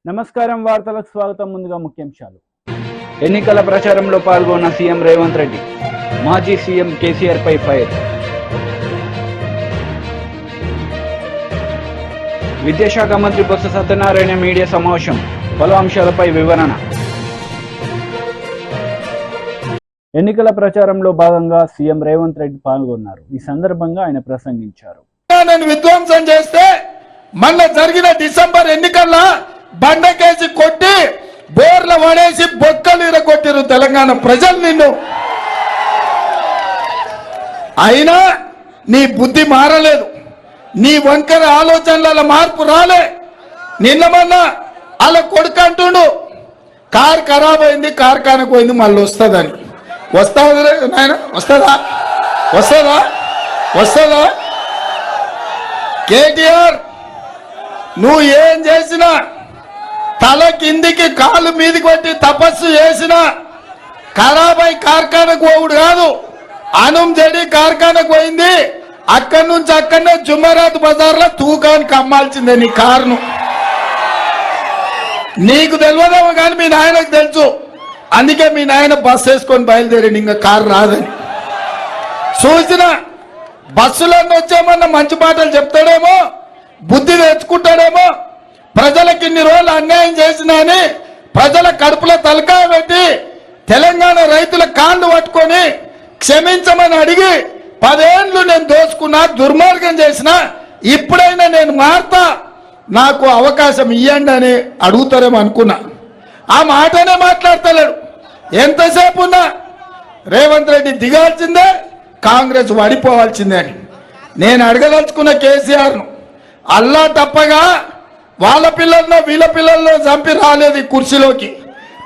నమస్కారం వార్తలకు స్వాగతం. ముందుగా ముఖ్యాంశాలు. ఎన్నికల ప్రచారంలో పాల్గొన్న సీఎం రేవంత్ రెడ్డి, మాజీ సీఎం కేసీఆర్ పై ఫైర్. విద్యాశాఖ మంత్రి బొత్స సత్యనారాయణ మీడియా సమావేశం, పలు అంశాలపై వివరణ. ఎన్నికల ప్రచారంలో భాగంగా సీఎం రేవంత్ రెడ్డి పాల్గొన్నారు. ఈ సందర్భంగా ఆయన ప్రసంగించారు. విధ్వంసం చేస్తే మొన్న జరిగిన డిసెంబర్ ఎన్నికల్లో బండకేసి కొట్టి బోర్ల పడేసి బొక్కలు ఇరగొట్టిరు తెలంగాణ ప్రజలు నిన్ను. అయినా నీ బుద్ధి మారలేదు, నీ వంకర ఆలోచనల మార్పు రాలే. నిన్న మొన్న అలా కొడుకు అంటుండు కారు ఖరాబ్ అయింది, కార్ఖానకు పోయింది, మళ్ళీ వస్తుందని. వస్తుందా నాయన? వస్తుందా? వస్తుందా? వస్తుందా? కేటీఆర్ నువ్వు ఏం చేసినా, తల కిందికి కాలు మీదికి పెట్టి తపస్సు చేసినా ఖరాబై కార్ఖానకు పోవుడు కాదు. అనుం జడి కార్ఖానకు పోయింది, అక్కడి నుంచి అక్కడనే జుమ్మరాత్ బజార్లో తూకానికి అమ్మాల్సిందే నీ కారును. నీకు తెలియదేమో కానీ మీ నాయనకు తెలుసు. అందుకే మీ నాయన బస్సు వేసుకొని బయలుదేరింది, ఇంకా కారు రాదని. చూసిన బస్సులన్నీ వచ్చేమన్నా మంచి మాటలు చెప్తాడేమో, బుద్ధి తెచ్చుకుంటాడేమో. ప్రజలకు ఇన్ని రోజులు అన్యాయం చేసినా అని ప్రజల కడుపులో తలకాయ పెట్టి తెలంగాణ రైతుల కాళ్ళు పట్టుకొని క్షమించమని అడిగి 10 ఏళ్ళు నేను దోచుకున్నా, దుర్మార్గం చేసిన, ఇప్పుడైనా నేను మారుతా, నాకు అవకాశం ఇవ్వండి అని అడుగుతారేమో అనుకున్నా. ఆ మాటనే మాట్లాడతలేడు. ఎంతసేపు ఉన్నా రేవంత్ రెడ్డి దిగాల్సిందే, కాంగ్రెస్ వడిపోవాల్సిందే అని నేను అడగదలుచుకున్న కేసీఆర్ను. అల్లా తప్పగా వాళ్ళ పిల్లలను వీళ్ళ పిల్లలను చంపి రాలేదు ఈ కుర్చీలోకి.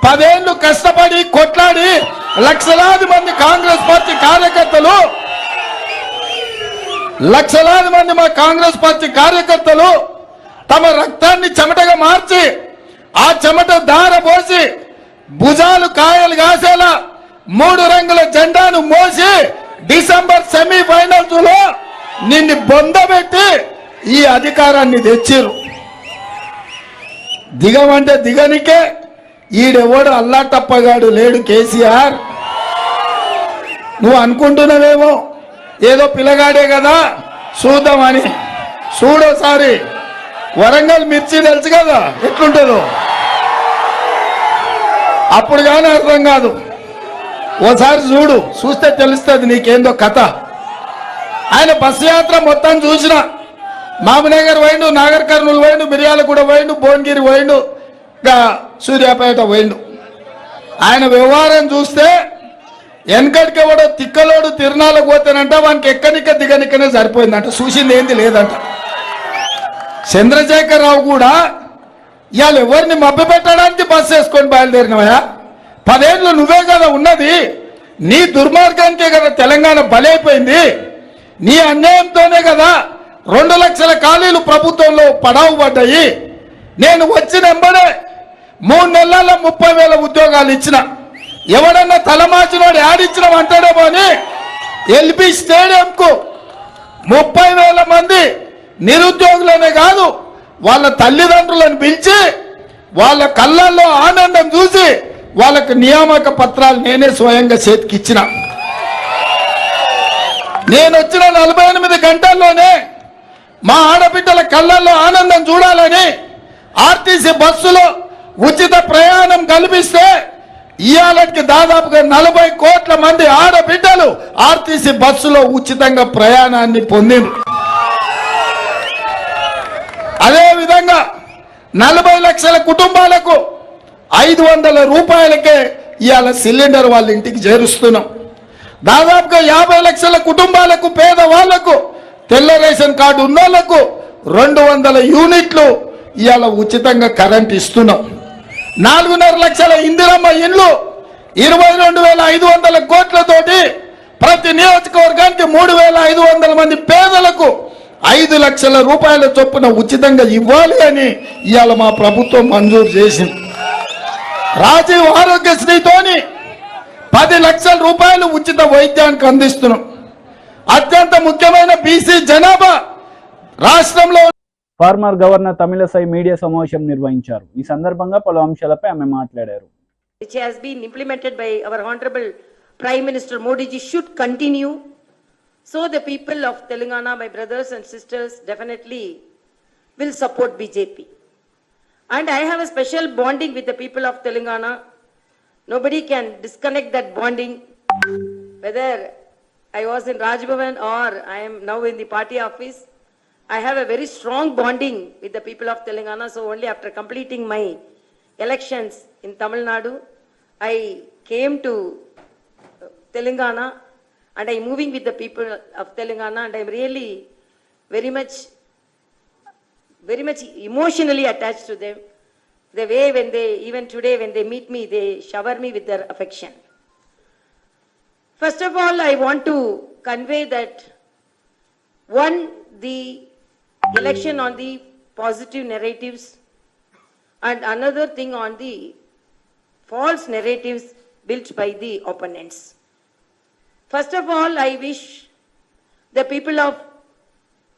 10 ఏళ్ళు కష్టపడి కొట్లాడి లక్షలాది మంది కాంగ్రెస్ పార్టీ కార్యకర్తలు, లక్షలాది మంది మా కాంగ్రెస్ పార్టీ కార్యకర్తలు తమ రక్తాన్ని చెమటగా మార్చి ఆ చెమట దార పోసి భుజాలు కాయలు కాసేలా 3 రంగుల జెండాను మోసి డిసెంబర్ సెమీఫైనల్స్ లో నిన్ను బొందబెట్టి ఈ అధికారాన్ని తెచ్చిరు. దిగమంటే దిగనికే ఈడెవడు అల్లా తప్పగాడు లేడు కేసీఆర్. నువ్వు అనుకుంటున్నావేమో ఏదో పిల్లగాడే కదా చూద్దామని. చూడోసారి వరంగల్ మిర్చి తెలుసు కదా ఎట్లుంటుందో, అప్పుడు కానీ అర్థం కాదు. ఓసారి చూడు, చూస్తే తెలుస్తుంది నీకేందో కథ. ఆయన బస్సు యాత్ర మొత్తం చూసిన, మామనగర్ పోయిండు, నాగర్ కర్నూలు పోయిండు, మిర్యాలగూడ పోయిండు, భువనగిరి పోయిండు, ఇంకా సూర్యాపేట పోయిండు. ఆయన వ్యవహారం చూస్తే వెనకడికి ఎవడో తిక్కలోడు తిరునాళ్ళకు పోతేనంట వానికి ఎక్కనిక్క దిగనిక్కనే సరిపోయిందంట, చూసింది ఏంది లేదంట. చంద్రశేఖరరావు కూడా ఇవాళ ఎవరిని మభ్య పెట్టడానికి బస్సు వేసుకొని బయలుదేరినవయా? 10 ఏళ్ళు నువ్వే కదా ఉన్నది. నీ దుర్మార్గానికే కదా తెలంగాణ బలైపోయింది. నీ అన్యాయంతోనే కదా 2 లక్షల ఖాళీలు ప్రభుత్వంలో పడావు పడ్డాయి. నేను వచ్చిన వెంబడే 3 నెలల్లో 30,000 ఉద్యోగాలు ఇచ్చిన. ఎవడన్నా తలమాచినోడు యాడిచ్చినాం అంటాడేమో అని ఎల్బీ స్టేడియంకు 30,000 మంది నిరుద్యోగులనే కాదు వాళ్ళ తల్లిదండ్రులను పిలిచి వాళ్ళ కళ్ళల్లో ఆనందం చూసి వాళ్ళకు నియామక పత్రాలు నేనే స్వయంగా చేతికిచ్చిన. నేను వచ్చిన 48 గంటల్లోనే మా ఆడబిడ్డల కళ్ళల్లో ఆనందం చూడాలని ఆర్టీసీ బస్సులో ఉచిత ప్రయాణం కల్పిస్తే ఇవాళకి దాదాపుగా 40 కోట్ల మంది ఆడబిడ్డలు ఆర్టీసీ బస్సులో ఉచితంగా ప్రయాణాన్ని పొందింది. అదేవిధంగా 40 లక్షల కుటుంబాలకు 500 రూపాయలకే ఇవాళ సిలిండర్ వాళ్ళ ఇంటికి చేరుస్తున్నాం. దాదాపుగా 50 లక్షల కుటుంబాలకు, పేదవాళ్లకు, తెల్ల రేషన్ కార్డు ఉన్న వాళ్ళకు 200 యూనిట్లు ఇవాళ ఉచితంగా కరెంట్ ఇస్తున్నాం. 4.5 లక్షల ఇందిరమ్మ ఇండ్లు 22,500 కోట్లతోటి ప్రతి నియోజకవర్గానికి 3,500 మంది పేదలకు 5 లక్షల రూపాయల చొప్పున ఉచితంగా ఇవ్వాలి అని ఇవాళ మా ప్రభుత్వం మంజూరు చేసింది. రాజీవ్ ఆరోగ్యశ్రీతోని 10 లక్షల రూపాయలు ఉచిత వైద్యానికి అందిస్తున్నాం. అత్యంత ముఖ్యమైన బీసీ జనాభా రాష్ట్రంలో ఫార్మర్ గవర్నర్ తమిళసై మీడియా సమావేశం నిర్వహించారు. ఈ సందర్భంగా పలు అంశాలపై ఆమె మాట్లాడారు. Which has been implemented by our Honorable Prime Minister Modi ji should continue. So the people of Telangana, my brothers and sisters, definitely will support BJP. And I have a special bonding with the people of Telangana. Nobody can disconnect that bonding. Whether I was in Raj Bhavan or I am now in the party office, I have a very strong bonding with the people of Telangana. So only after completing my elections in Tamil Nadu, I came to Telangana and I am moving with the people of Telangana, and I am really very much emotionally attached to them. The way when they, even today when they meet me, they shower me with their affection. First of all, I want to convey that one, the election on the positive narratives, and another thing on the false narratives built by the opponents. First of all, I wish the people of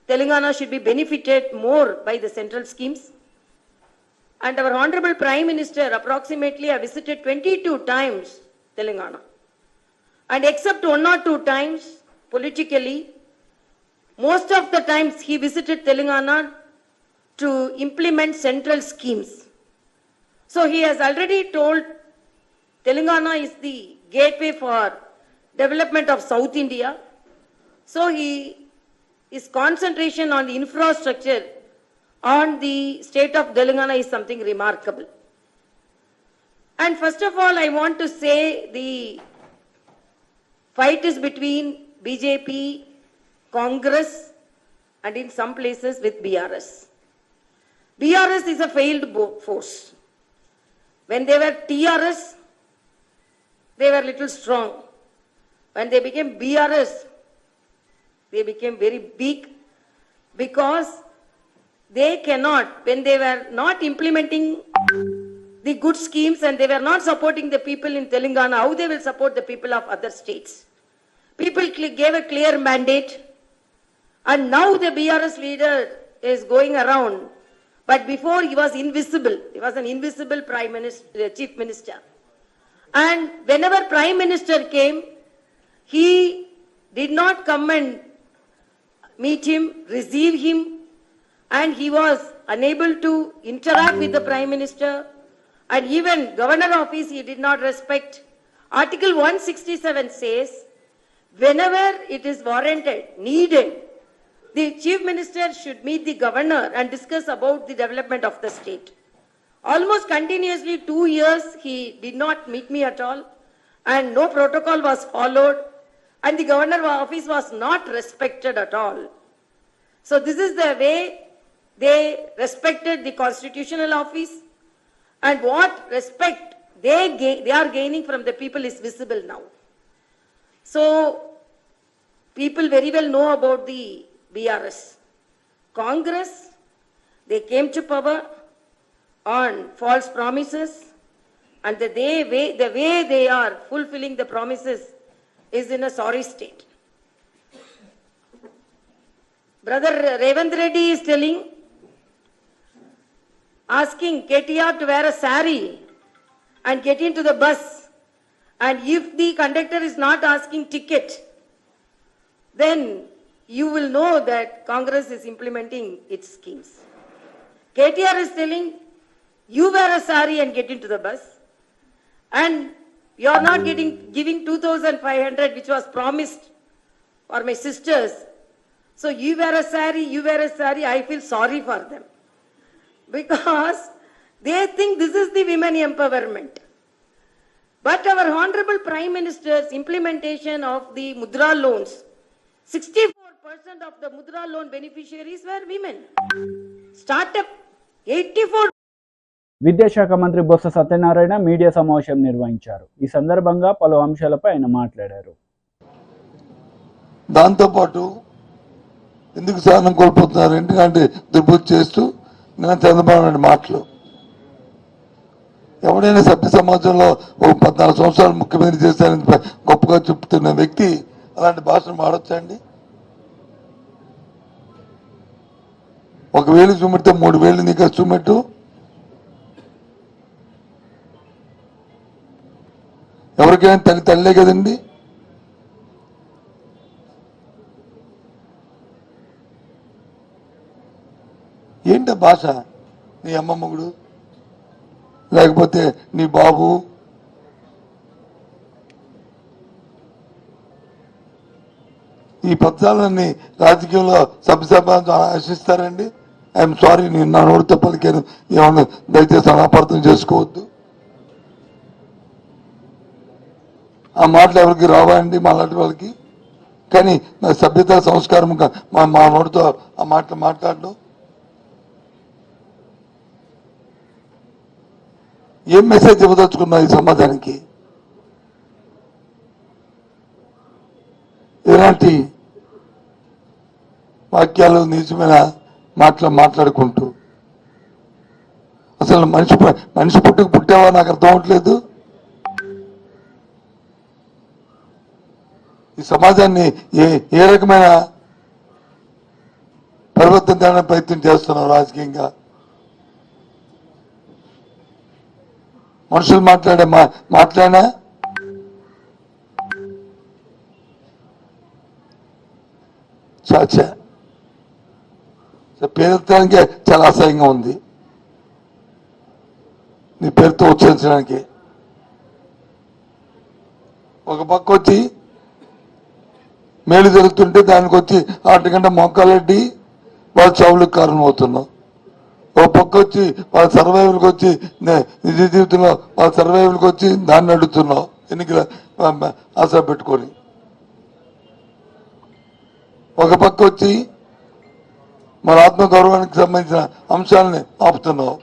Telangana should be benefited more by the central schemes. And our Honorable Prime Minister approximately have visited 22 times Telangana. And except 1 or 2 times politically, most of the times he visited Telangana to implement central schemes. So he has already told Telangana is the gateway for development of South India. So his concentration on the infrastructure on the state of Telangana is something remarkable. And first of all, I want to say the fight is between BJP, Congress, and in some places with BRS. BRS is a failed force. When they were TRS, they were little strong. When they became BRS, they became very big, because they cannot, when they were not implementing the good schemes and they were not supporting the people in Telangana, how they will support the people of other states? People gave a clear mandate, and now the BRS leader is going around, but before he was invisible. He was an invisible Prime Minister, Chief Minister. And whenever Prime Minister came, he did not come and meet him, receive him, and he was unable to interact with the Prime Minister, and even Governor office he did not respect. Article 167 says, whenever it is warranted, needed, the Chief Minister should meet the Governor and discuss about the development of the state. Almost continuously 2 years he did not meet me at all, and no protocol was followed, and the Governor office was not respected at all. So this is the way they respected the constitutional office, and what respect they are gaining from the people is visible now. So people very well know about the BRS. Congress, they came to power on false promises, and the way they are fulfilling the promises is in a sorry state. Brother Revanth Reddy is asking KTR to wear a sari and get into the bus, and if the conductor is not asking ticket, then you will know that Congress is implementing its schemes. KTR is telling, you wear a sari and get into the bus, and you are not giving 2,500 which was promised for my sisters. So you wear a sari, I feel sorry for them, because they think this is the women empowerment. But our Honorable Prime Minister's implementation of the Mudra loans, 64% of the Mudra loan beneficiaries were women. Startup, 84%. విద్యాశాఖ మంత్రి Botsa Satyanarayana media సమావేశం నిర్వహించారు. ఈ సందర్భంగా పలు అంశాలపై ఆయన మాట్లాడారు. దాంతోపాటు ఎందుకు సహనం కోల్పోతున్నారు ఎందుకంటే దుర్బుద్ధి చేస్తూ నేను చంద్రబాబు నాయుడు మాటలు ఎవడైనా సభ్య సమాజంలో ఒక 14 సంవత్సరాలు ముఖ్యమంత్రి చేశారని గొప్పగా చెప్తున్న వ్యక్తి అలాంటి భాషను మాడొచ్చండి? 1,000 చూపెడితే 3,000 నీకు చూపెట్టు. ఎవరికైనా తల్లే కదండి. ఏంట భాష? నీ అమ్మమ్మగుడు లేకపోతే నీ బాబు, ఈ పదాలన్నీ రాజకీయంలో సభ్యసభ ఆశిస్తారండి. ఐఎమ్ సారీ, నేను నా నోటితో పలికాను, ఏమన్నా దయచేసి అనాపార్థం చేసుకోవద్దు. ఆ మాటలు ఎవరికి రావా అండి మాలాంటి వాళ్ళకి? కానీ సభ్యత సంస్కారం మా నోటితో ఆ మాటలు మాట్లాడడం ఏం మెసేజ్ ఇవ్వదలుచుకున్నావు ఈ సమాజానికి? ఎలాంటి వాక్యాలు నిజమైన మాట్లాడుకుంటూ అసలు మనిషి పుట్టావా నాకు అర్థం అవట్లేదు. ఈ సమాజాన్ని ఏ రకమైన పరివర్తన చేయడానికి ప్రయత్నం చేస్తున్నావు రాజకీయంగా? మనుషులు మాట్లాడినా చాచా పేరెత్తడానికే చాలా అసహ్యంగా ఉంది. నీ పేరుతో ఉచ్చరించడానికి ఒక పక్క వచ్చి మేలు జరుగుతుంటే దానికి వచ్చి 6 గంటల మొక్కలెడ్డి వాళ్ళ చావులకు కారణం అవుతున్నావు. ఒక పక్క వచ్చి వాళ్ళ సర్వైవల్కి వచ్చి నిజ జీవితంలో వాళ్ళ సర్వైవల్కి వచ్చి దాన్ని అడుగుతున్నావు ఎన్నికల ఆశ పెట్టుకొని. ఒక పక్క వచ్చి మన ఆత్మగౌరవానికి సంబంధించిన అంశాలని ఆపుతున్నావు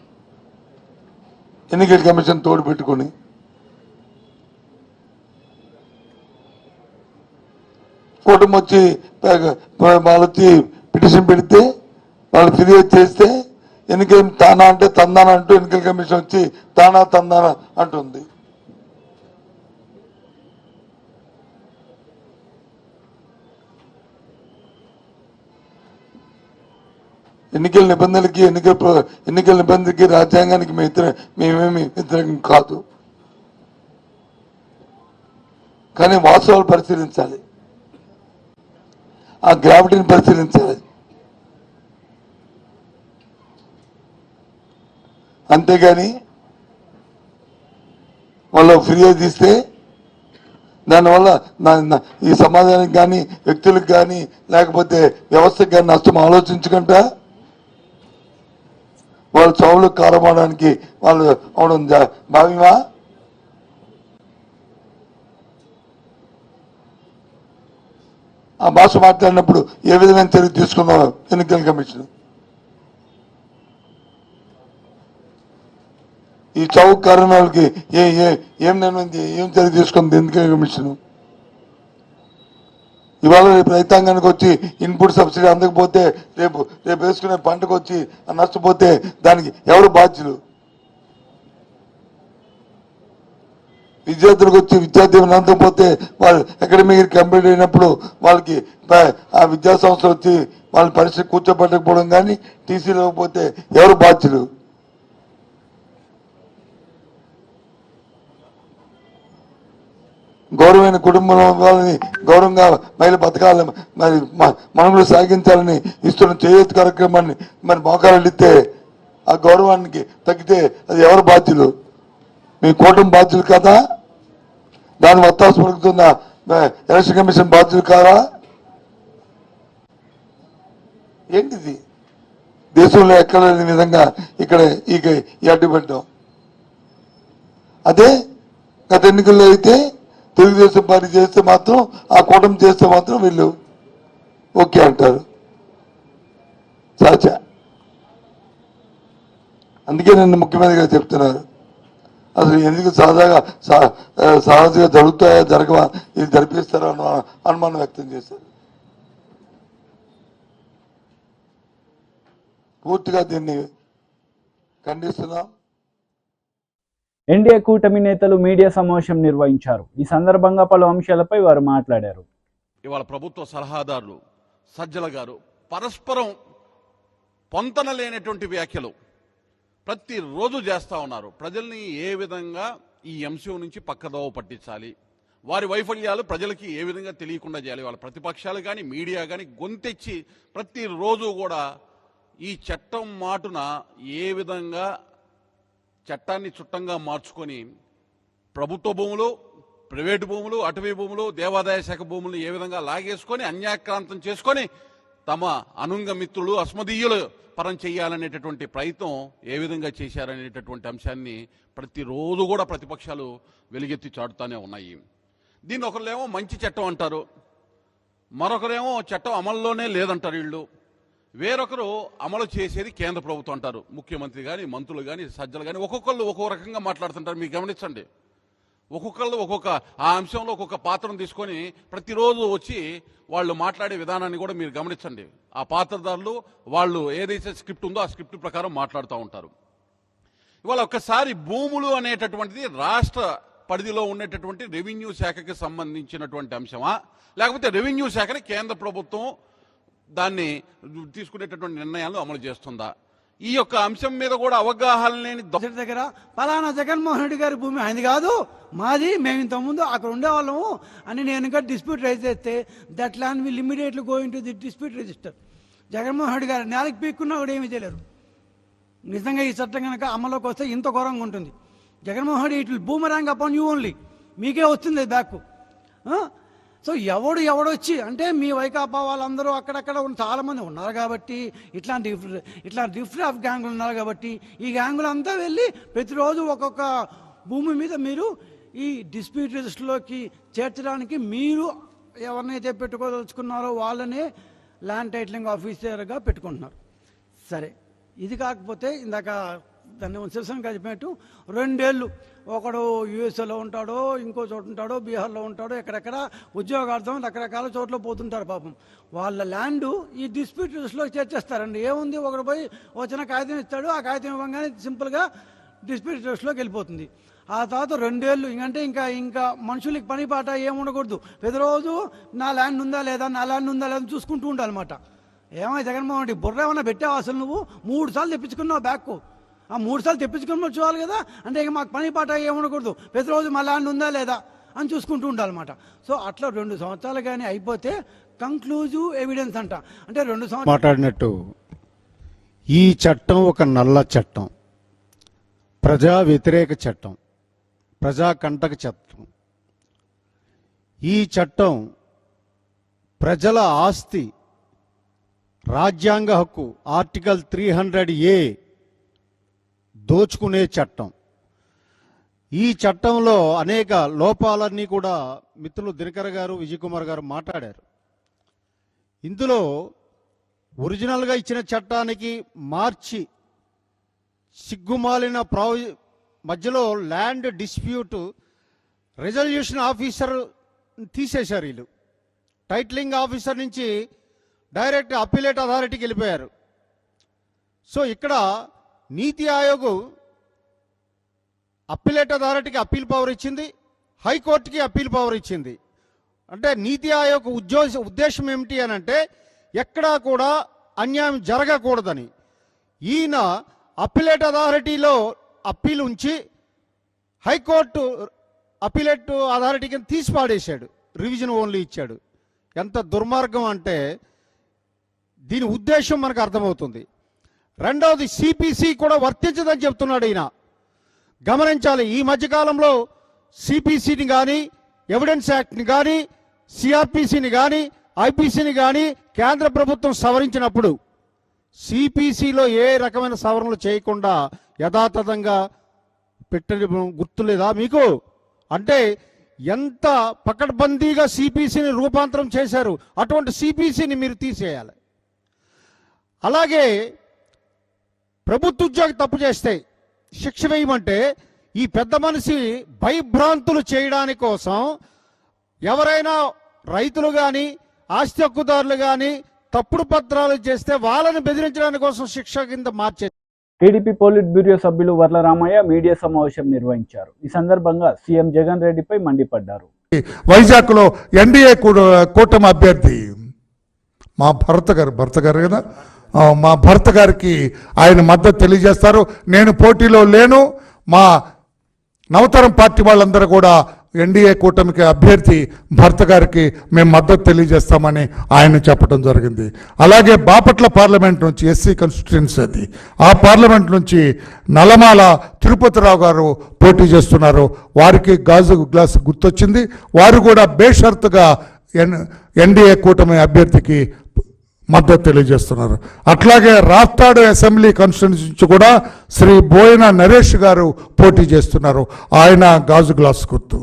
ఎన్నికల కమిషన్ తోడు పెట్టుకొని. కూటమి వచ్చి వాళ్ళు వచ్చి పిటిషన్ పెడితే వాళ్ళు ఫిర్యాదు చేస్తే ఎన్నికల తానా అంటే తందానా అంటూ ఎన్నికల కమిషన్ వచ్చి తానా తందానా అంటుంది. ఎన్నికల నిబంధనలకి రాజ్యాంగానికి మేమేమి వ్యతిరేకం కాదు. కానీ వాస్తవాలు పరిశీలించాలి, ఆ గ్రావిటీని పరిశీలించాలి. అంతేగాని వాళ్ళు ఫిర్యాదు ఇస్తే దానివల్ల ఈ సమాజానికి కానీ వ్యక్తులకు కానీ లేకపోతే వ్యవస్థకు కానీ నష్టం ఆలోచించకుండా వాళ్ళు చావులకు కారమవడానికి వాళ్ళు అవడం భావ్యమా? ఆ భాష మాట్లాడినప్పుడు ఏ విధమైన చర్య తీసుకున్నావు ఎన్నికల కమిషన్? ఈ చావు కారణాలకి ఏం చర్య తీసుకుంది ఎన్నికల కమిషన్? ఇవాళ రేపు రైతాంగానికి వచ్చి ఇన్పుట్ సబ్సిడీ అందకపోతే రేపు వేసుకునే పంటకు వచ్చి నష్టపోతే దానికి ఎవరు బాధ్యులు? విద్యార్థులకు వచ్చి విద్యార్థులు అందకపోతే వాళ్ళు అకాడమిక్ కంప్లీట్ అయినప్పుడు వాళ్ళకి ఆ విద్యా సంస్థ వచ్చి వాళ్ళ పరిస్థితి కూర్చోబెట్టకపోవడం కానీ టీసీ లేకపోతే ఎవరు బాధ్యులు? గౌరవమైన కుటుంబంలో వాళ్ళని గౌరవంగా మహిళ బతకాలని మరి మనములు సాగించాలని ఇస్తున్న చేయూత కార్యక్రమాన్ని మరి మోకాలు ఇస్తే ఆ గౌరవానికి తగ్గితే అది ఎవరు బాధ్యులు? మీ కూటమి బాధ్యులు కదా? దాని వత్తాసు పలుకుతున్న ఎలక్షన్ కమిషన్ బాధ్యులు కాదా? ఏంటిది? దేశంలో ఎక్కడ లేని విధంగా ఇక్కడ ఈ అడ్డుపెట్టాం. అదే గత ఎన్నికల్లో అయితే తెలుగుదేశం పార్టీ చేస్తే మాత్రం, ఆ కూటమి చేస్తే మాత్రం వీళ్ళు ఓకే అంటారు. సాచా. అందుకే నన్ను ముఖ్యమంత్రిగా చెప్తున్నారు, అసలు ఎందుకు సహజంగా జరుగుతాయా జరగవా ఇది జరిపిస్తారా అన్న అనుమానం వ్యక్తం చేశారు. పూర్తిగా దీన్ని ఖండిస్తున్నాం. ఎన్డీఏ కూటమి నేతలు మీడియా సమావేశం నిర్వహించారు. ఈ సందర్భంగా పలు అంశాలపై వారు మాట్లాడారు. ఇవాళ ప్రభుత్వ సలహాదారులు సజ్జల గారు పరస్పరం పొంతన లేనటువంటి వ్యాఖ్యలు ప్రతిరోజు చేస్తూ ఉన్నారు. ప్రజల్ని ఏ విధంగా ఈ అంశం నుంచి పక్కదోవ పట్టించాలి, వారి వైఫల్యాలు ప్రజలకి ఏ విధంగా తెలియకుండా చేయాలి, వాళ్ళ ప్రతిపక్షాలు కానీ మీడియా కానీ గొంతెచ్చి ప్రతిరోజు కూడా ఈ చట్టం మాటున ఏ విధంగా చట్టాన్ని చుట్టంగా మార్చుకొని ప్రభుత్వ భూములు, ప్రైవేటు భూములు, అటవీ భూములు, దేవాదాయ శాఖ భూములు ఏ విధంగా లాగేసుకొని అన్యాక్రాంతం చేసుకొని తమ అనుంగ మిత్రులు అస్మదీయులు పరం చేయాలనేటటువంటి ప్రయత్నం ఏ విధంగా చేశారనేటటువంటి అంశాన్ని ప్రతిరోజు కూడా ప్రతిపక్షాలు వెలుగెత్తి చాటుతూనే ఉన్నాయి. దీన్ని ఒకరేమో మంచి చట్టం అంటారు, మరొకరేమో చట్టం అమల్లోనే లేదంటారు వీళ్ళు, వేరొకరు అమలు చేసేది కేంద్ర ప్రభుత్వం అంటారు. ముఖ్యమంత్రి కానీ, మంత్రులు కానీ, సజ్జలు కానీ ఒక్కొక్కళ్ళు ఒక్కో రకంగా మాట్లాడుతుంటారు. మీరు గమనించండి, ఒక్కొక్కళ్ళు ఒక్కొక్క ఆ అంశంలో ఒక్కొక్క పాత్రను తీసుకొని ప్రతిరోజు వచ్చి వాళ్ళు మాట్లాడే విధానాన్ని కూడా మీరు గమనించండి. ఆ పాత్రదారులు వాళ్ళు ఏదైతే స్క్రిప్ట్ ఉందో ఆ స్క్రిప్ట్ ప్రకారం మాట్లాడుతూ ఉంటారు. ఇవాళ ఒక్కసారి భూములు అనేటటువంటిది రాష్ట్ర పరిధిలో ఉండేటటువంటి రెవెన్యూ శాఖకి సంబంధించినటువంటి అంశమా, లేకపోతే రెవెన్యూ శాఖని కేంద్ర ప్రభుత్వం దాన్ని తీసుకునేటటువంటి నిర్ణయాలు అమలు చేస్తుందా? ఈ యొక్క అంశం మీద కూడా అవగాహన లేని దగ్గర పలానా జగన్మోహన్ రెడ్డి గారి భూమి ఆయన కాదు, మాది, మేము ఇంతకుముందు అక్కడ ఉండేవాళ్ళము అని నేను ఇంకా డిస్ప్యూట్ రైజ్ చేస్తే that land will immediately go in to the dispute register. Jaganmohan Reddy గారు నేలకి పీక్కున్నా కూడా ఏమీ చేయలేరు. నిజంగా ఈ చట్టం కనుక అమల్లోకి వస్తే ఇంత ఘోరంగా ఉంటుంది. Jaganmohan Reddy it will boomerang upon you only, మీకే వస్తుంది బ్యాక్. సో ఎవడొచ్చి అంటే మీ వైకాపా వాళ్ళందరూ అక్కడక్కడ చాలామంది ఉన్నారు కాబట్టి, ఇట్లాంటి రిఫ్ట్ ఆఫ్ గ్యాంగులు ఉన్నారు కాబట్టి ఈ గ్యాంగులంతా వెళ్ళి ప్రతిరోజు ఒక్కొక్క భూమి మీద మీరు ఈ డిస్ప్యూట్ రిజిస్టర్లోకి చేర్చడానికి మీరు ఎవరినైతే పెట్టుకోదలుచుకున్నారో వాళ్ళనే ల్యాండ్ టైటిలింగ్ ఆఫీసర్గా పెట్టుకుంటున్నారు. సరే, ఇది కాకపోతే ఇందాక దాన్ని శివసేన చెప్పినట్టు 2 ఏళ్ళు ఒకడు యూఎస్ఏలో ఉంటాడో, ఇంకో చోట ఉంటాడో, బీహార్లో ఉంటాడో, ఎక్కడెక్కడ ఉద్యోగార్థం రకరకాల చోట్ల పోతుంటారు. పాపం వాళ్ళ ల్యాండ్ ఈ డిస్ప్యూట్ లిస్ట్లో చేర్చేస్తారండి. ఏముంది, ఒకడు పోయి వచ్చిన కాగితం ఇస్తాడు, ఆ కాగితం ఇవ్వగానే సింపుల్గా డిస్ప్యూట్ లిస్ట్లోకి వెళ్ళిపోతుంది. ఆ తర్వాత 2 ఏళ్ళు ఇంకా మనుషులకి పని పాట ఏముండకూడదు. ప్రతిరోజు నా ల్యాండ్ ఉందా లేదా చూసుకుంటూ ఉండాలన్నమాట. ఏమై జగన్మోహన్ రెడ్డి బుర్ర ఏమన్నా పెట్టావు? అసలు నువ్వు 3 సార్లు తెప్పించుకున్నావు బ్యాక్. ఆ 3 సార్లు తెప్పించుకుని చూడాలి కదా. అంటే ఇక మాకు పని పాట ఏముండకూడదు, ప్రతిరోజు మా ల్యాండ్ ఉందా లేదా అని చూసుకుంటూ ఉండాలన్నమాట. సో అట్లా 2 సంవత్సరాలు కానీ అయిపోతే కంక్లూజివ్ ఎవిడెన్స్ అంట. అంటే 2 సంవత్సరాలు మాట్లాడినట్టు ఈ చట్టం ఒక నల్ల చట్టం, ప్రజా వ్యతిరేక చట్టం, ప్రజాకంటక చట్టం. ఈ చట్టం ప్రజల ఆస్తి, రాజ్యాంగ హక్కు ఆర్టికల్ 300A దోచుకునే చట్టం. ఈ చట్టంలో అనేక లోపాలన్నీ కూడా మిత్రులు దినకర్ గారు, విజయ్ కుమార్ గారు మాట్లాడారు. ఇందులో ఒరిజినల్గా ఇచ్చిన చట్టానికి మార్చి సిగ్గుమాలిన మధ్యలో ల్యాండ్ డిస్ప్యూట్ రెజల్యూషన్ ఆఫీసర్ తీసేశారు. వీళ్ళు టైటిలింగ్ ఆఫీసర్ నుంచి డైరెక్ట్ అప్పీలేట్ అథారిటీకి వెళ్ళిపోయారు. సో ఇక్కడ నీతి ఆయోగ్ అప్పీలేట్ అథారిటీకి అప్పీల్ పవర్ ఇచ్చింది, హైకోర్టుకి అప్పీల్ పవర్ ఇచ్చింది. అంటే నీతి ఆయోగ్ ఉద్దేశం ఏమిటి అని అంటే ఎక్కడా కూడా అన్యాయం జరగకూడదని. ఈయన అప్పీలేట్ అథారిటీలో అప్పీల్ ఉంచి హైకోర్టు అప్పీలేట్ అథారిటీకి తీసి పాడేశాడు, రివిజన్ ఓన్లీ ఇచ్చాడు. ఎంత దుర్మార్గం అంటే దీని ఉద్దేశం మనకు అర్థమవుతుంది. రెండవది, సిపిసి కూడా వర్తించదని చెప్తున్నాడు ఈయన. గమనించాలి, ఈ మధ్యకాలంలో సిపిసిని కానీ, ఎవిడెన్స్ యాక్ట్ని కానీ, సిఆర్పిసిని కానీ, ఐపీసీని కానీ కేంద్ర ప్రభుత్వం సవరించినప్పుడు సిపిసిలో ఏ రకమైన సవరణలు చేయకుండా యథాతథంగా పెట్టడం గుర్తులేదా మీకు? అంటే ఎంత పకడ్బందీగా సిపిసిని రూపాంతరం చేశారు. అటువంటి సిపిసిని మీరు తీసేయాలి. అలాగే ప్రభుత్వ ఉద్యోగి తప్పు చేస్తే శిక్ష వేయమంటే ఈ పెద్ద మనిషి భయభ్రాంతులు చేయడానికి కోసం ఎవరైనా రైతులు కానీ, ఆస్తి హక్కుదారులు కానీ తప్పుడు పత్రాలు చేస్తే వాళ్ళని బెదిరించడానికి కోసం శిక్ష కింద మార్చేది. టీడీపీ పోలిట్ బ్యూరో సభ్యులు వర్లరామయ్య మీడియా సమావేశం నిర్వహించారు. ఈ సందర్భంగా సీఎం జగన్ రెడ్డిపై మండిపడ్డారు. వైజాగ్లో ఎన్డీఏ కూటమి అభ్యర్థి మా భరత్ గారు కదా, మా భర్త గారికి ఆయన మద్దతు తెలియజేస్తారు. నేను పోటీలో లేను, మా నవతరం పార్టీ వాళ్ళందరూ కూడా ఎన్డీఏ కూటమికి అభ్యర్థి భర్త గారికి మేము మద్దతు తెలియజేస్తామని ఆయన చెప్పడం జరిగింది. అలాగే బాపట్ల పార్లమెంట్ నుంచి ఎస్సీ కాన్స్టిట్యుయెన్సీ అది, ఆ పార్లమెంట్ నుంచి నల్లమాల తిరుపతిరావు గారు పోటీ చేస్తున్నారు. వారికి గాజు గ్లాస్ గుర్తొచ్చింది. వారు కూడా బేషరతుగా ఎన్డీఏ కూటమి అభ్యర్థికి మద్దతు తెలియజేస్తున్నారు. అట్లాగే రాప్తాడు అసెంబ్లీ కాన్స్టిట్యుయెన్సీ నుంచి కూడా శ్రీ బోయిన నరేష్ గారు పోటీ చేస్తున్నారు. ఆయన గాజు గ్లాస్ గుర్తు.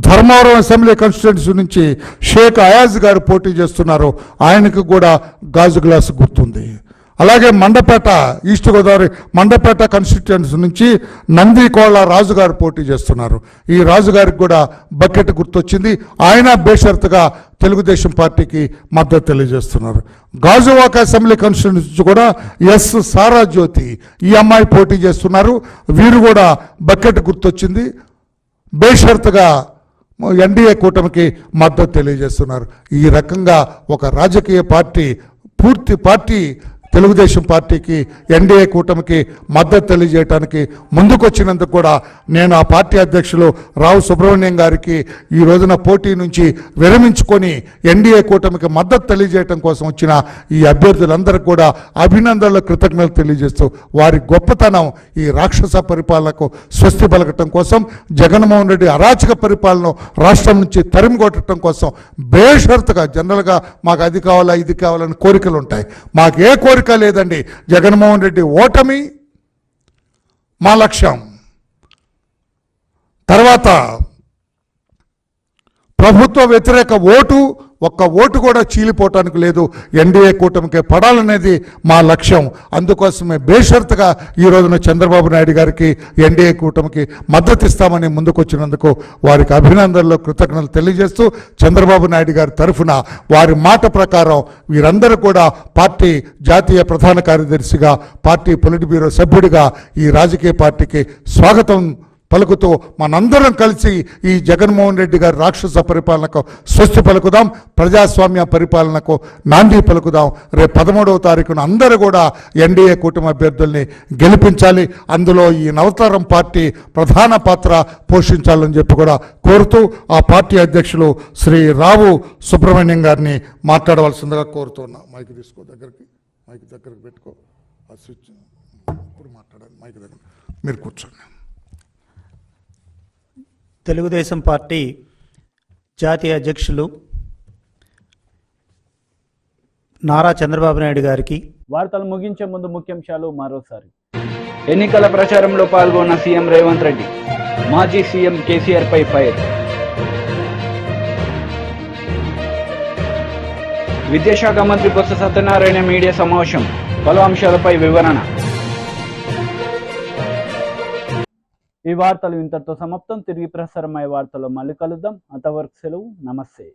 ధర్మవరం అసెంబ్లీ కాన్స్టిట్యుయెన్సీ నుంచి షేక్ అయాజ్ గారు పోటీ చేస్తున్నారు. ఆయనకు కూడా గాజు గ్లాస్ గుర్తుంది. అలాగే మండపేట, ఈస్ట్ గోదావరి మండపేట కాన్స్టిట్యుయెన్సీ నుంచి నందికోళ్ళ రాజు గారు పోటీ చేస్తున్నారు. ఈ రాజు గారికి కూడా బకెట్ గుర్తొచ్చింది. ఆయన బేషరతుగా తెలుగుదేశం పార్టీకి మద్దతు తెలియజేస్తున్నారు. గాజువాక అసెంబ్లీ కాన్స్టిట్యుయెన్సీ నుంచి కూడా ఎస్ సారా జ్యోతి, ఈ అమ్మాయి పోటీ చేస్తున్నారు. వీరు కూడా బకెట్ గుర్తొచ్చింది. బేషరతుగా ఎన్డీఏ కూటమికి మద్దతు తెలియజేస్తున్నారు. ఈ రకంగా ఒక రాజకీయ పార్టీ, పూర్తి పార్టీ తెలుగుదేశం పార్టీకి ఎన్డీఏ కూటమికి మద్దతు తెలియజేయడానికి ముందుకొచ్చినందుకు కూడా నేను ఆ పార్టీ అధ్యక్షులు రావు సుబ్రహ్మణ్యం గారికి ఈ రోజున పోటీ నుంచి విరమించుకొని ఎన్డీఏ కూటమికి మద్దతు తెలియజేయడం కోసం వచ్చిన ఈ అభ్యర్థులందరికీ కూడా అభినందనలు, కృతజ్ఞతలు తెలియజేస్తూ వారి గొప్పతనం ఈ రాక్షస పరిపాలనకు స్వస్తి పలకటం కోసం, జగన్మోహన్ రెడ్డి అరాచక పరిపాలన రాష్ట్రం నుంచి తరిమి కొట్టడం కోసం బేషరతుగా, జనరల్గా మాకు అది కావాలా ఇది కావాలని కోరికలు ఉంటాయి, మాకు ఏ కోరిక లేదండి. జగన్మోహన్ రెడ్డి ఓటమి మా లక్ష్యం. తర్వాత ప్రభుత్వ వ్యతిరేక ఓటు, ఒక్క ఓటు కూడా చీలిపోవటానికి లేదు. ఎన్డీఏ కూటమికి పడాలనేది మా లక్ష్యం. అందుకోసమే బేషరతుగా ఈ రోజున చంద్రబాబు నాయుడు గారికి ఎన్డీఏ కూటమికి మద్దతు ఇస్తామని ముందుకొచ్చినందుకు వారికి అభినందనలు, కృతజ్ఞతలు తెలియజేస్తూ చంద్రబాబు నాయుడు గారి తరఫున వారి మాట ప్రకారం వీరందరూ కూడా పార్టీ జాతీయ ప్రధాన కార్యదర్శిగా, పార్టీ పొలిట్ బ్యూరో సభ్యుడిగా ఈ రాజకీయ పార్టీకి స్వాగతం పలుకుతూ మనందరం కలిసి ఈ జగన్మోహన్ రెడ్డి గారి రాక్షస పరిపాలనకు స్వస్తి పలుకుదాం, ప్రజాస్వామ్య పరిపాలనకు నాంది పలుకుదాం. రేపు 13వ తారీఖున అందరూ కూడా ఎన్డీఏ కూటమి అభ్యర్థుల్ని గెలిపించాలి. అందులో ఈ నవతరం పార్టీ ప్రధాన పాత్ర పోషించాలని చెప్పి కూడా కోరుతూ ఆ పార్టీ అధ్యక్షులు శ్రీ రావు సుబ్రహ్మణ్యం గారిని మాట్లాడవలసిందిగా కోరుతున్నా. మైక్ తీసుకో, మైక్ దగ్గరకు పెట్టుకో, ఆ స్విచ్ ఇప్పుడు మాట్లాడాలి. మైక్ దగ్గర మీరు కూర్చోండి. తెలుగుదేశం పార్టీ జాతీయ అధ్యక్షులు నారా చంద్రబాబు నాయుడు గారికి వార్తలు ముగించే ముందు ముఖ్యాంశాలు మరోసారి. ఎన్నికల ప్రచారంలో పాల్గొన్న సీఎం రేవంత్ రెడ్డి, మాజీ సీఎం కేసీఆర్ పై ఫైర్. విద్యాశాఖ మంత్రి బొత్స సత్యనారాయణ మీడియా సమావేశం, పలు అంశాలపై వివరణ. ఈ వార్తలు ఇంతటితో సమాప్తం. తిరిగి ప్రసారమయ్యే వార్తల్లో మళ్ళీ కలుద్దాం. అంతవరకు సెలవు. నమస్తే.